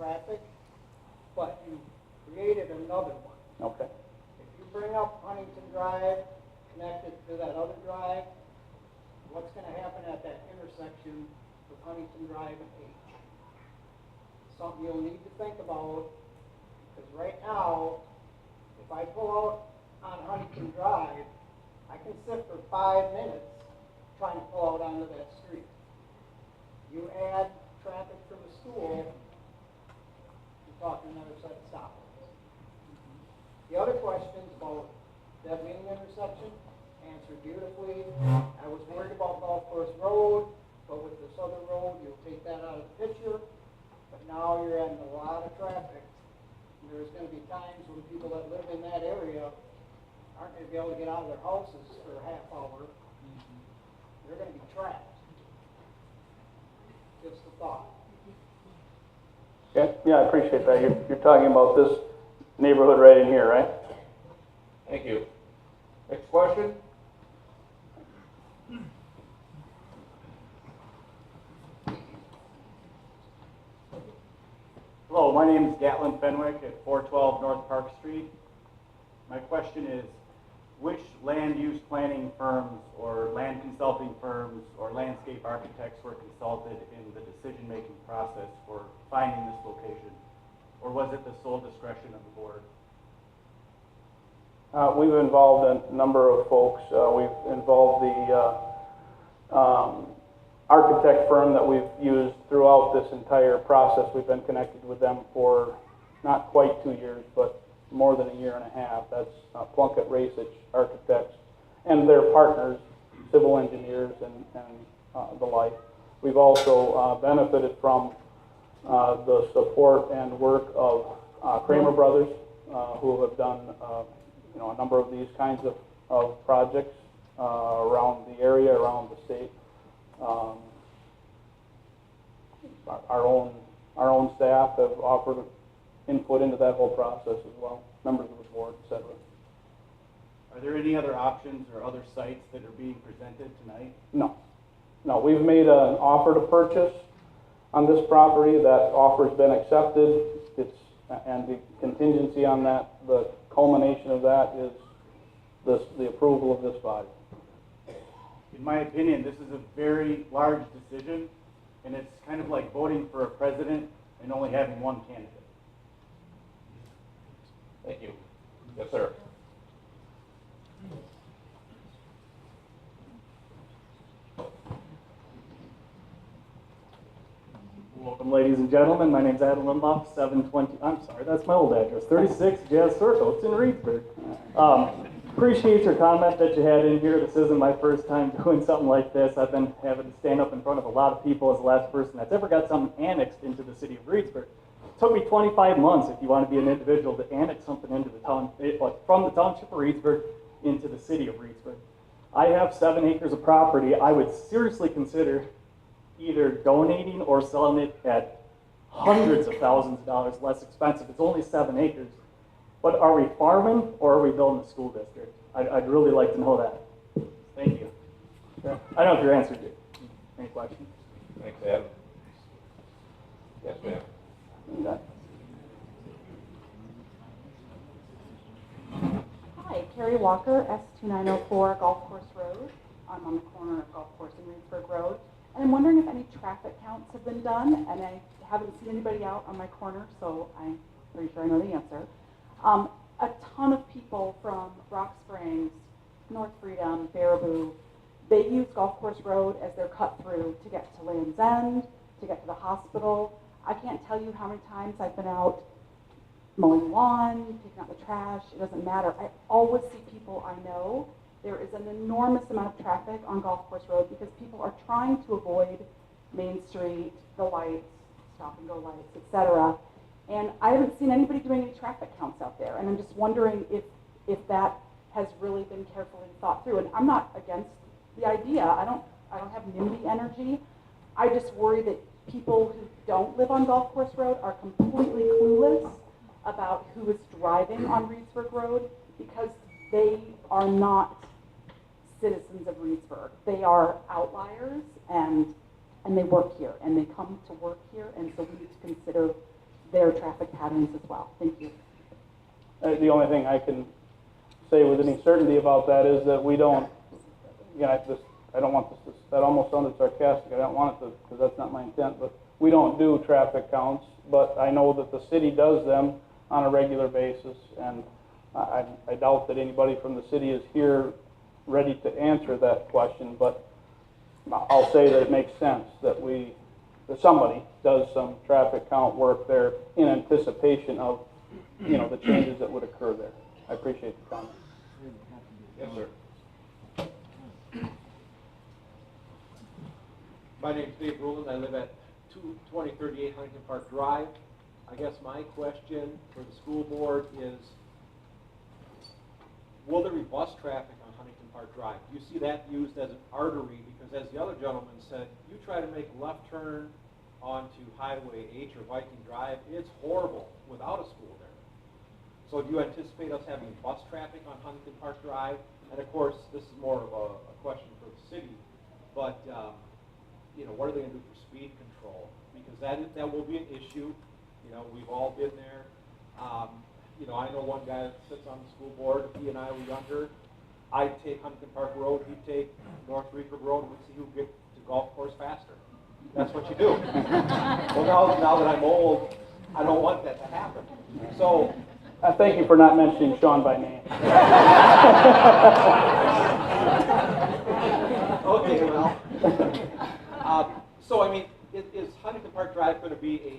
traffic, but you created another one. Okay. If you bring up Huntington Drive, connected to that other drive, what's going to happen at that intersection with Huntington Drive and H? Something you'll need to think about, because right now, if I pull out on Huntington Drive, I can sit for 5 minutes trying to pull out onto that street. You add traffic from the school, you're talking another set of stoplights. The other questions about that main intersection, answered beautifully. I was worried about Golf Course Road, but with this other road, you'll take that out of the picture. But now you're adding a lot of traffic. And there's going to be times when people that live in that area aren't going to be able to get out of their houses for a half hour. They're going to be trapped. Just a thought. Okay. Yeah, I appreciate that. You're talking about this neighborhood right in here, right? Thank you. Next question? Hello, my name is Gatlin Fenwick at 412 North Park Street. My question is, which land use planning firms or land consulting firms or landscape architects were consulted in the decision-making process for finding this location? Or was it the sole discretion of the board? We've involved a number of folks. We've involved the architect firm that we've used throughout this entire process. We've been connected with them for not quite 2 years, but more than a year and a half. That's Plunkett Rasich Architects and their partners, civil engineers and the like. We've also benefited from the support and work of Kramer Brothers, who have done a number of these kinds of projects around the area, around the state. Our own staff have offered input into that whole process as well, members of the board, etc. Are there any other options or other sites that are being presented tonight? No. We've made an offer to purchase on this property. That offer's been accepted. And the contingency on that, the culmination of that is the approval of this body. In my opinion, this is a very large decision, and it's kind of like voting for a president and only having one candidate. Thank you. Yes, sir. Welcome, ladies and gentlemen. My name's Adam Lindloff, 720, I'm sorry, that's my old address, 36 Jazz Circle. It's in Reedsburg. Appreciate your comment that you had in here. This isn't my first time doing something like this. I've been having to stand up in front of a lot of people as the last person that's ever got something annexed into the city of Reedsburg. It took me 25 months, if you want to be an individual, to annex something into the town, from the township of Reedsburg into the city of Reedsburg. I have 7 acres of property. I would seriously consider either donating or selling it at hundreds of thousands of dollars less expensive. It's only 7 acres. But are we farming or are we building a school district? I'd really like to know that. Thank you. Yeah. I don't know if your answer did. Any questions? Thanks, Adam. Yes, ma'am. Okay. Hi, Carrie Walker, S2904 Golf Course Road. I'm on the corner of Golf Course and Reedsburg Road. And I'm wondering if any traffic counts have been done, and I haven't seen anybody out on my corner, so I'm pretty sure I know the answer. A ton of people from Rock Springs, North Freedom, Baraboo, they use Golf Course Road as their cut through to get to Land's End, to get to the hospital. I can't tell you how many times I've been out mowing lawn, picking up the trash. It doesn't matter. I always see people I know. There is an enormous amount of traffic on Golf Course Road because people are trying to avoid Main Street, the lights, stop and go lights, etc. And I haven't seen anybody doing any traffic counts out there. And I'm just wondering if that has really been carefully thought through. And I'm not against the idea. I don't have NIMBY energy. I just worry that people who don't live on Golf Course Road are completely clueless about who is driving on Reedsburg Road because they are not citizens of Reedsburg. They are outliers and they work here and they come to work here, and so we need to consider their traffic patterns as well. Thank you. The only thing I can say with any certainty about that is that we don't, again, I don't want this, that almost sounded sarcastic, I don't want it to, because that's not my intent, but we don't do traffic counts, but I know that the city does them on a regular basis, and I doubt that anybody from the city is here ready to answer that question, but I'll say that it makes sense that somebody does some traffic count work there in anticipation of, the changes that would occur there. I appreciate the comment. Yes, sir. My name's Dave Rowland. I live at 2038 Huntington Park Drive. I guess my question for the school board is, will there be bus traffic on Huntington Park Drive? Do you see that used as an artery? Because as the other gentleman said, you try to make a left turn onto Highway H or Viking Drive, it's horrible without a school there. So do you anticipate us having bus traffic on Huntington Park Drive? And of course, this is more of a question for the city, but what are they going to do for speed control? Because that will be an issue. We've all been there. I know one guy that sits on the school board. He and I were younger. I'd take Huntington Park Road. He'd take North Reeford Road. We'd see who would get to golf course faster. That's what you do. Well, now that I'm old, I don't want that to happen. So, Thank you for not mentioning Sean by name. okay, well. So, I mean, is Huntington Park Drive going to be a